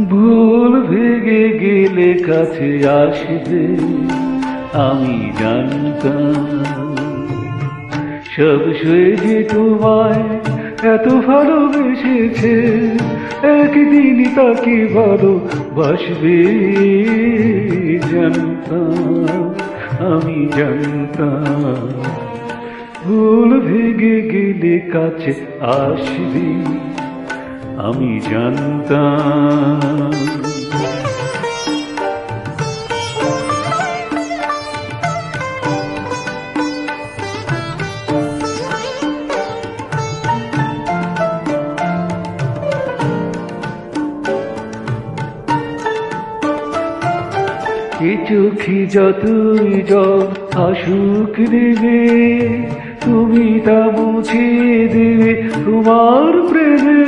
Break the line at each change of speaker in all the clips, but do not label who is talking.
ভুল ভেঙে গেলে কাছে আসবে আমি জানতাম। সব সয়ে যে তোমায় এত ভালোবেসেছে, একদিনই তাকে ভালোবাসবে জানতাম, আমি জানতাম। ভুল ভেঙে গেলে কাছে আসবে আমি জানতাম। এ চোখে যতই জল আসুক দেবে, তুমি তা মুছে দেবে তোমার প্রেমে।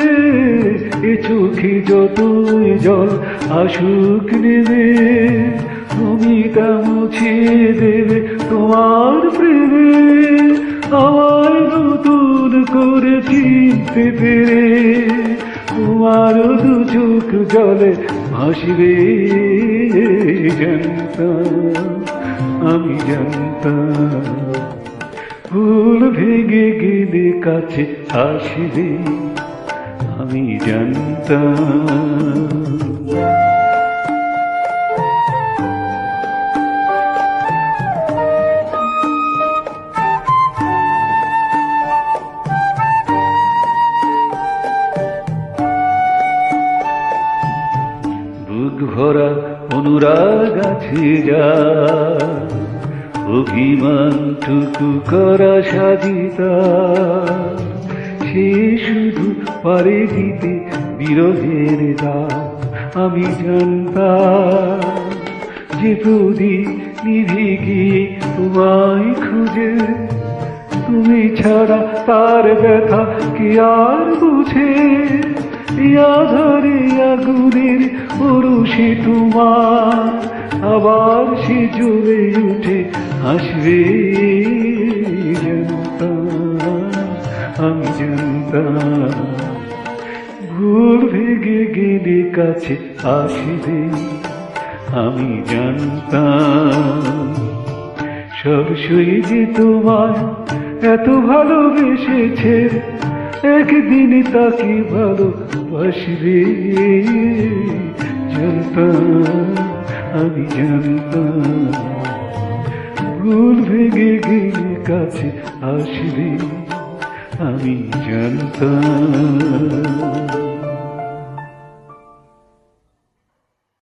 এ চোখে যতই জল আসুক দেবে, তুমি তা মুছে দেবে তোমার প্রেমে। আমার নতুন করে চিনতে পেরে তোমার দু চোখ জলে ভাসবে জানতাম, আমি জানতাম। ভুল ভেঙে গেলে কাছে আসবে আমি জানতাম। বুক ভরা অনুরাগ আছে যা, অভিমানটুকু করা সাজিতা, সে শুধু পারে দিতে বিরহের দাগ। আমি জানতাম যে প্রদীপ নিভে গিয়ে তোমায় খুঁজে, তুমি ছাড়া তার ব্যথা কে আর বুঝে। আধারে আগুনের পরশে তোমার আবার সে জ্বলে উঠে আসবে জানতাম, আমি জানতাম। ভুল ভেঙে গেলে কাছে আসবে আমি জানতাম। সব সয়ে যে তোমায় এত ভালোবেসেছে, একদিন তাকে ভালোবাসবে জানতাম, আমি জানতাম। ভুল ভেঙে গেলে কাছে আসবে আমি জানতাম।